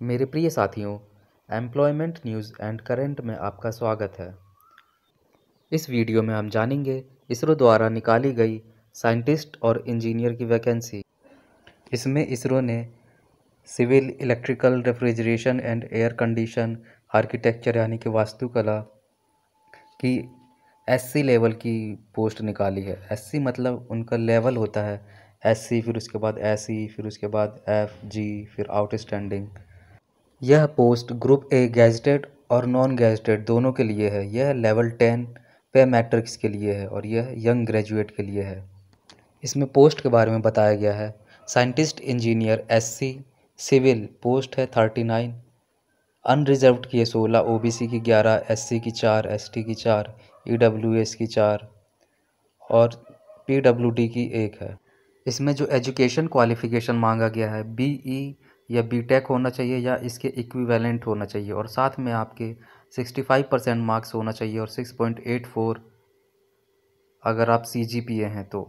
मेरे प्रिय साथियों, एम्प्लॉयमेंट न्यूज़ एंड करंट में आपका स्वागत है। इस वीडियो में हम जानेंगे इसरो द्वारा निकाली गई साइंटिस्ट और इंजीनियर की वैकेंसी। इसमें इसरो ने civil, electrical, refrigeration and air condition architecture यानी कि वास्तुकला की एससी लेवल की पोस्ट निकाली है। एससी मतलब उनका लेवल होता है एससी, फिर उसके बाद एसई, फिर उसके बाद एफ, जी, फिर आउटस्टैंडिंग। यह पोस्ट ग्रुप ए गैजेटेड और नॉन गैजेटेड दोनों के लिए है। यह लेवल 10 पे मैट्रिक्स के लिए है और यह यंग ग्रेजुएट के लिए है। इसमें पोस्ट के बारे में बताया गया है। Scientist engineer SC, civil post है 39, अनरिजर्व्ड की है 16, ओबीसी की 11, एससी की 4, एसटी की 4, ईडब्ल्यूएस की 4 और पीडब्ल्यूडी की 1 है। इसमें जो एजुकेशन क्वालिफिकेशन मांगा गया है बीई या बीटेक होना चाहिए या इसके इक्विवेलेंट होना चाहिए और साथ में आपके 65% मार्क्स होना चाहिए और 6.84 अगर आप सीजीपीए हैं तो।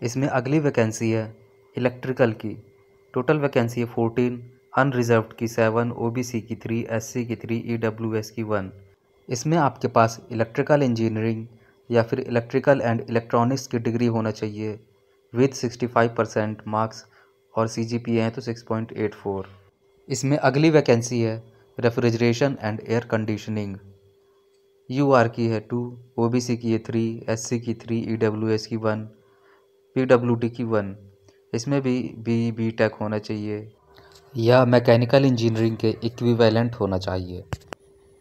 इसमें अगली वैकेंसी है इलेक्ट्रिकल की। टोटल वैकेंसी है 14, अनरिजर्व्ड की 7, ओबीसी की 3, एससी की 3, ईडब्ल्यूएस की 1। इसमें आपके पास इलेक्ट्रिकल इंजीनियरिंग या फिर इलेक्ट्रिकल एंड इलेक्ट्रॉनिक्स की डिग्री होना चाहिए विद 65% मार्क्स और सीजीपीए है तो 6.84। इसमें अगली वैकेंसी है refrigeration and air conditioning. UR की है 2, ओबीसी की है 3, एससी की 3, ईडब्ल्यूएस की 1, पीडब्ल्यूडी की 1। इसमें भी बीटेक होना चाहिए या मैकेनिकल इंजीनियरिंग के इक्विवेलेंट होना चाहिए,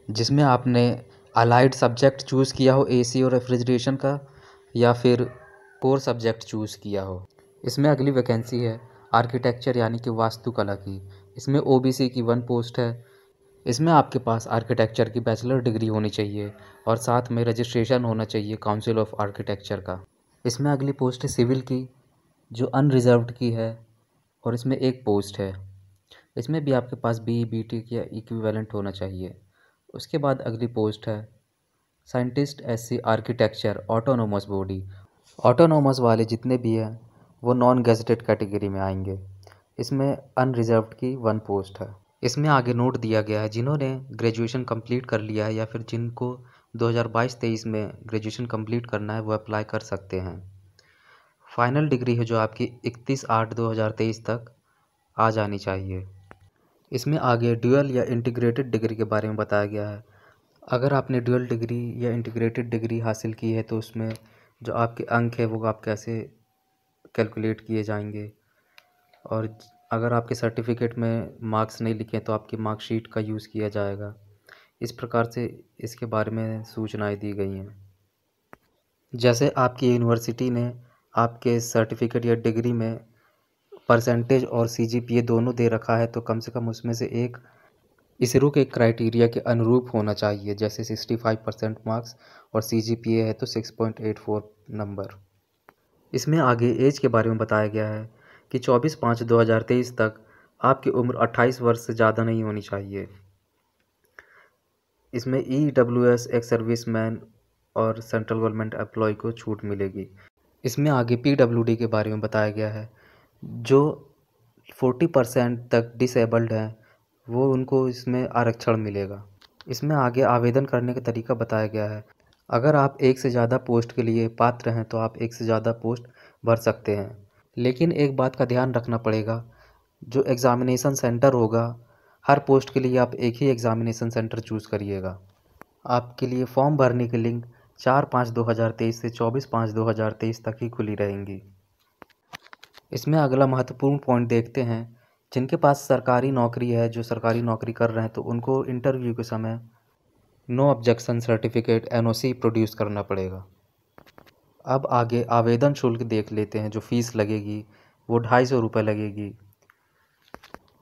जिसमें आपने अलाइड सब्जेक्ट चूज़ किया हो एसी और रेफ्रिजरेशन का या फिर कोर सब्जेक्ट चूज़ किया हो। इसमें अगली वैकेंसी है आर्किटेक्चर यानी कि वास्तुकला की। इसमें ओबीसी की 1 पोस्ट है। इसमें आपके पास आर्किटेक्चर की बैचलर डिग्री होनी चाहिए और साथ में रजिस्ट्रेशन होना चाहिए काउंसिल ऑफ आर्किटेक्चर का। इसमें अगली पोस्ट है सिविल की, जो अनरिजर्व्ड की है और इसमें 1 पोस्ट है। इसमें भी आपके पास बीटेक या इक्विवेलेंट होना चाहिए। उसके बाद अगली पोस्ट है scientist SC architecture autonomous body. Autonomous वाले जितने भी हैं वो नॉन गैजेटेड कैटेगरी में आएंगे। इसमें अनरिजर्व्ड की 1 पोस्ट है। इसमें आगे नोट दिया गया है जिन्होंने ग्रेजुएशन कंप्लीट कर लिया है या फिर जिनको 2022-23 में ग्रेजुएशन कंप्लीट करना है वो अप्लाई कर सकते हैं। फाइनल डिग्री है जो आपकी 31/8/2023 तक आ जानी चाहिए। इसमें आगे ड्यूअल या इंटीग्रेटेड डिग्री के बारे में बताया गया है। अगर आपने ड्यूअल डिग्री या इंटीग्रेटेड डिग्री हासिल की है तो उसमें जो आपके अंक है वो आप कैसे कैलकुलेट किए जाएंगे और अगर आपके सर्टिफिकेट में मार्क्स नहीं लिखे तो आपकी मार्कशीट का यूज़ किया जाएगा। इस प्रकार से इसके बारे में सूचनाएं दी गई हैं। जैसे आपकी यूनिवर्सिटी ने आपके सर्टिफिकेट या डिग्री में परसेंटेज और सीजीपीए दोनों दे रखा है तो कम से कम उसमें से एक इसरो के क्राइटेरिया के अनुरूप होना चाहिए, जैसे 65% मार्क्स और सीजीपीए है तो 6.84 नंबर। इसमें आगे एज के बारे में बताया गया है कि 24/5/2023 तक आपकी उम्र 28 वर्ष से ज़्यादा नहीं होनी चाहिए। इसमें ईडब्ल्यूएस एक्स सर्विसमैन और सेंट्रल गवर्नमेंट एम्प्लॉय को छूट मिलेगी। इसमें आगे पीडब्ल्यूडी के बारे में बताया गया है। जो 40% तक डिसेबल्ड हैं वो उनको इसमें आरक्षण मिलेगा। इसमें आगे आवेदन करने का तरीका बताया गया है। अगर आप एक से ज़्यादा पोस्ट के लिए पात्र हैं तो आप एक से ज़्यादा पोस्ट भर सकते हैं, लेकिन एक बात का ध्यान रखना पड़ेगा, जो एग्ज़ामिनेशन सेंटर होगा हर पोस्ट के लिए आप एक ही एग्ज़ामिनेशन सेंटर चूज़ करिएगा। आपके लिए फॉर्म भरने की लिंक 4/5/2023 से 24/5/2023 तक ही खुली रहेंगी। इसमें अगला महत्वपूर्ण पॉइंट देखते हैं। जिनके पास सरकारी नौकरी है, जो सरकारी नौकरी कर रहे हैं, तो उनको इंटरव्यू के समय no objection certificate NOC produce करना पड़ेगा। अब आगे आवेदन शुल्क देख लेते हैं। जो फ़ीस लगेगी वो 250 रुपये लगेगी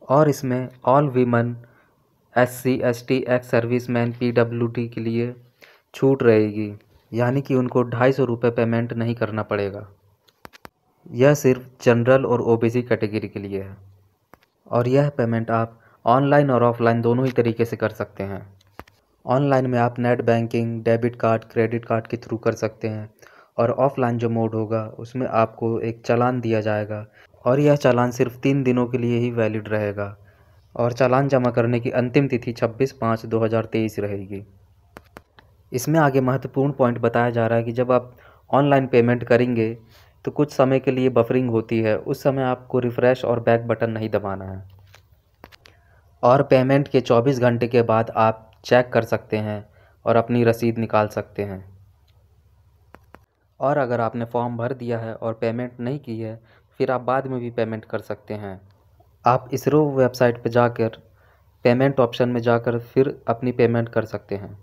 और इसमें all women, SC, ST, ex serviceman, PWD के लिए छूट रहेगी, यानी कि उनको 250 रुपये पेमेंट नहीं करना पड़ेगा। यह सिर्फ जनरल और ओबीसी कैटेगरी के लिए है और यह पेमेंट आप ऑनलाइन और ऑफलाइन दोनों ही तरीके से कर सकते हैं। ऑनलाइन में आप net banking, debit card, credit card के थ्रू कर सकते हैं और ऑफलाइन जो मोड होगा उसमें आपको एक चालान दिया जाएगा और यह चालान सिर्फ 3 दिनों के लिए ही वैलिड रहेगा। और चालान जमा करने की अंतिम तिथि 26/5/2023 रहेगी। इसमें आगे महत्वपूर्ण पॉइंट बताया जा रहा है कि जब आप ऑनलाइन पेमेंट करेंगे तो कुछ समय के लिए बफरिंग होती है, उस समय आपको रिफ़्रेश और बैक बटन नहीं दबाना है और पेमेंट के 24 घंटे के बाद आप चेक कर सकते हैं और अपनी रसीद निकाल सकते हैं। और अगर आपने फॉर्म भर दिया है और पेमेंट नहीं की है, फिर आप बाद में भी पेमेंट कर सकते हैं। आप इसरो वेबसाइट पर जाकर पेमेंट ऑप्शन में जाकर फिर अपनी पेमेंट कर सकते हैं।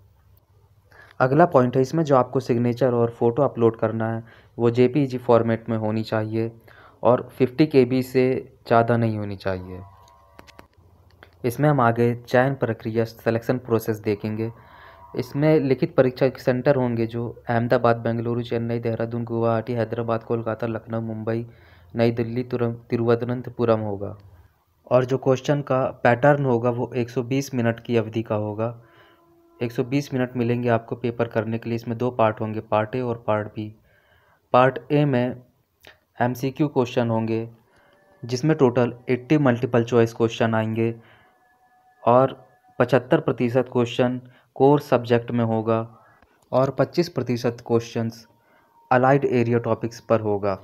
अगला पॉइंट है, इसमें जो आपको सिग्नेचर और फ़ोटो अपलोड करना है वो जेपीईजी फॉर्मेट में होनी चाहिए और 50 KB से ज़्यादा नहीं होनी चाहिए। इसमें हम आगे चयन प्रक्रिया सिलेक्शन प्रोसेस देखेंगे। इसमें लिखित परीक्षा के सेंटर होंगे जो अहमदाबाद, बेंगलुरु, चेन्नई, देहरादून, गुवाहाटी, हैदराबाद, कोलकाता, लखनऊ, मुंबई, नई दिल्ली, तिरुवनंतपुरम होगा। और जो क्वेश्चन का पैटर्न होगा वो 120 मिनट की अवधि का होगा। 120 मिनट मिलेंगे आपको पेपर करने के लिए। इसमें 2 पार्ट होंगे, पार्ट ए और पार्ट बी। पार्ट ए में MCQ क्वेश्चन होंगे जिसमें टोटल 80 मल्टीपल चॉइस क्वेश्चन आएंगे और 75% क्वेश्चन कोर सब्जेक्ट में होगा और 25% क्वेश्चंस अलाइड एरिया टॉपिक्स पर होगा।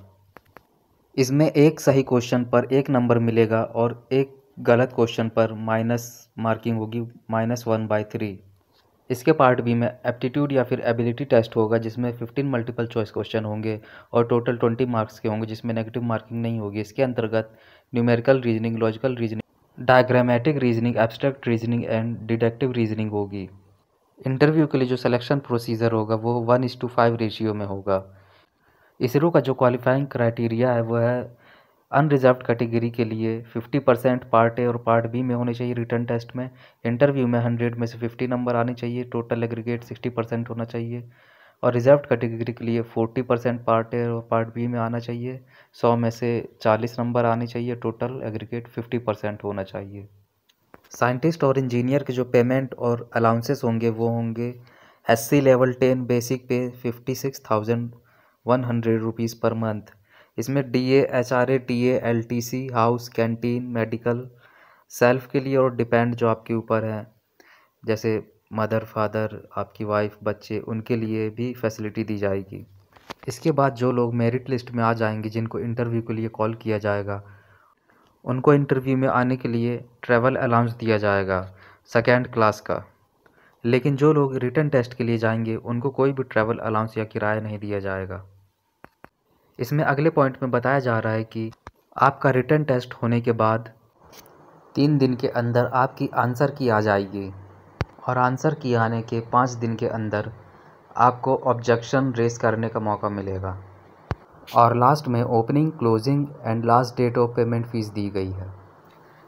इसमें एक सही क्वेश्चन पर 1 नंबर मिलेगा और एक गलत क्वेश्चन पर माइनस मार्किंग होगी, -1/3। इसके पार्ट बी में एप्टीट्यूड या फिर एबिलिटी टेस्ट होगा जिसमें 15 मल्टीपल चॉइस क्वेश्चन होंगे और टोटल 20 मार्क्स के होंगे जिसमें नेगेटिव मार्किंग नहीं होगी। इसके अंतर्गत numerical reasoning, logical reasoning, diagrammatic reasoning, abstract reasoning and deductive reasoning होगी। इंटरव्यू के लिए जो सिलेक्शन प्रोसीजर होगा वो 1:5 रेशियो में होगा। इसरो का जो क्वालिफाइंग क्राइटेरिया है वो है अनरिजर्व्ड कैटेगरी के लिए 50% पार्ट ए और पार्ट बी में होने चाहिए रिटन टेस्ट में। इंटरव्यू में 100 में से 50 नंबर आने चाहिए, टोटल एग्रीगेट 60% होना चाहिए। और रिजर्व्ड कैटेगरी के लिए 40% पार्ट ए और पार्ट बी में आना चाहिए, 100 में से 40 नंबर आने चाहिए, टोटल एग्रीगेट 50% होना चाहिए। साइंटिस्ट और इंजीनियर के जो पेमेंट और अलाउंसेस होंगे वो होंगे SC लेवल 10 बेसिक पे 56,100 रुपीज़ पर मंथ। इसमें DA, HRA, TA, LTC, house, canteen, medical, self के लिए और डिपेंड जो आपके ऊपर है जैसे मदर, फादर, आपकी वाइफ, बच्चे, उनके लिए भी फैसिलिटी दी जाएगी। इसके बाद जो लोग मेरिट लिस्ट में आ जाएंगे जिनको इंटरव्यू के लिए कॉल किया जाएगा उनको इंटरव्यू में आने के लिए ट्रैवल अलाउंस दिया जाएगा 2nd क्लास का। लेकिन जो लोग रिटन टेस्ट के लिए जाएंगे उनको कोई भी ट्रैवल अलाउंस या किराया नहीं दिया जाएगा। इसमें अगले पॉइंट में बताया जा रहा है कि आपका रिटन टेस्ट होने के बाद 3 दिन के अंदर आपकी आंसर की आ जाएगी और आंसर की आने के 5 दिन के अंदर आपको ऑब्जेक्शन रेस करने का मौका मिलेगा। और लास्ट में opening, closing and last date of payment fees दी गई है।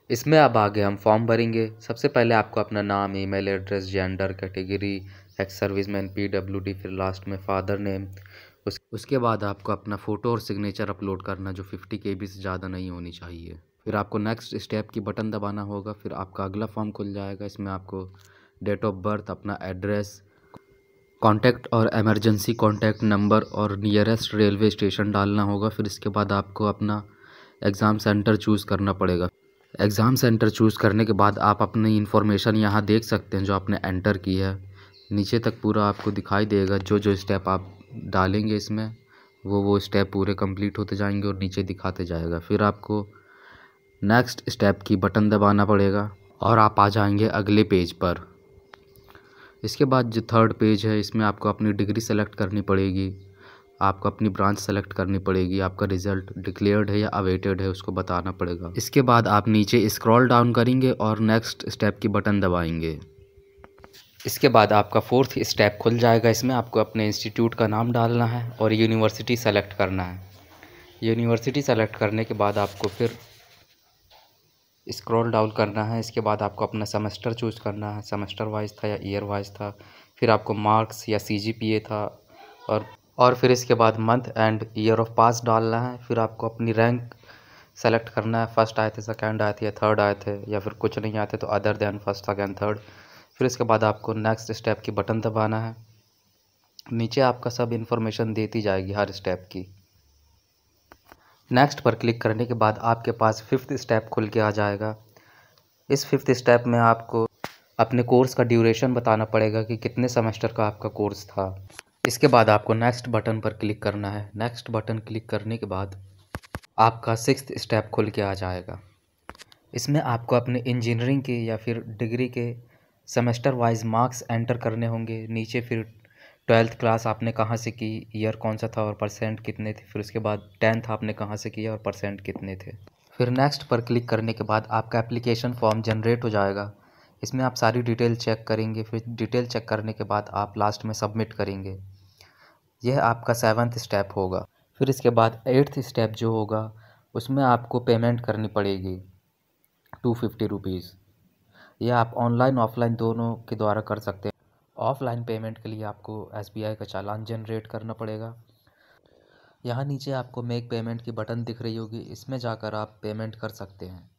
इसमें अब आगे हम फॉर्म भरेंगे। सबसे पहले आपको अपना नाम, email address, gender, category, ex serviceman, PWD, फिर लास्ट में फादर नेम। उसके बाद आपको अपना फ़ोटो और सिग्नेचर अपलोड करना जो 50 KB से ज़्यादा नहीं होनी चाहिए। फिर आपको नेक्स्ट स्टेप की बटन दबाना होगा। फिर आपका अगला फॉर्म खुल जाएगा। इसमें आपको डेट ऑफ बर्थ, अपना एड्रेस, कॉन्टैक्ट और इमरजेंसी कॉन्टैक्ट नंबर और नियरेस्ट रेलवे स्टेशन डालना होगा। फिर इसके बाद आपको अपना एग्ज़ाम सेंटर चूज़ करना पड़ेगा। एग्ज़ाम सेंटर चूज़ करने के बाद आप अपनी इन्फॉर्मेशन यहाँ देख सकते हैं जो आपने एंटर की है। नीचे तक पूरा आपको दिखाई देगा। जो जो स्टेप आप डालेंगे इसमें वो स्टेप पूरे कंप्लीट होते जाएंगे और नीचे दिखाते जाएगा। फिर आपको नेक्स्ट स्टेप की बटन दबाना पड़ेगा और आप आ जाएंगे अगले पेज पर। इसके बाद जो 3rd पेज है इसमें आपको अपनी डिग्री सेलेक्ट करनी पड़ेगी, आपको अपनी ब्रांच सेलेक्ट करनी पड़ेगी, आपका रिज़ल्ट डिक्लेयर्ड है या अवेटेड है उसको बताना पड़ेगा। इसके बाद आप नीचे स्क्रॉल डाउन करेंगे और नेक्स्ट स्टेप की बटन दबाएंगे। इसके बाद आपका 4th स्टेप खुल जाएगा। इसमें आपको अपने इंस्टीट्यूट का नाम डालना है और यूनिवर्सिटी सेलेक्ट करना है। यूनिवर्सिटी सेलेक्ट करने के बाद आपको फिर स्क्रॉल डाउन करना है। इसके बाद आपको अपना सेमेस्टर चूज़ करना है, सेमेस्टर वाइज था या ईयर वाइज था। फिर आपको मार्क्स या CGPA था और फिर इसके बाद मंथ एंड ईयर ऑफ पास डालना है। फिर आपको अपनी रैंक सेलेक्ट करना है, फर्स्ट आए थे, सेकंड आए थे या थर्ड आए थे या फिर कुछ नहीं आते तो other than first, second, third. फिर इसके बाद आपको नेक्स्ट स्टेप की बटन दबाना है। नीचे आपका सब इन्फॉर्मेशन देती जाएगी हर स्टेप की। नेक्स्ट पर क्लिक करने के बाद आपके पास 5th स्टेप खुल के आ जाएगा। इस 5th स्टेप में आपको अपने कोर्स का ड्यूरेशन बताना पड़ेगा कि कितने सेमेस्टर का आपका कोर्स था। इसके बाद आपको नेक्स्ट बटन पर क्लिक करना है। नेक्स्ट बटन क्लिक करने के बाद आपका 6th स्टेप खुल के आ जाएगा। इसमें आपको अपने इंजीनियरिंग के या फिर डिग्री के सेमेस्टर वाइज मार्क्स एंटर करने होंगे। नीचे फिर 12th क्लास आपने कहाँ से की, ईयर कौन सा था और परसेंट कितने थे। फिर उसके बाद 10th आपने कहाँ से किया और परसेंट कितने थे। फिर नेक्स्ट पर क्लिक करने के बाद आपका एप्लीकेशन फॉर्म जनरेट हो जाएगा। इसमें आप सारी डिटेल चेक करेंगे। फिर डिटेल चेक करने के बाद आप लास्ट में सबमिट करेंगे। यह आपका 7th स्टेप होगा। फिर इसके बाद 8th स्टेप जो होगा उसमें आपको पेमेंट करनी पड़ेगी 250 रुपीज़। यह आप ऑनलाइन ऑफलाइन दोनों के द्वारा कर सकते हैं। ऑफलाइन पेमेंट के लिए आपको SBI का चालान जनरेट करना पड़ेगा। यहाँ नीचे आपको मेक पेमेंट की बटन दिख रही होगी, इसमें जाकर आप पेमेंट कर सकते हैं।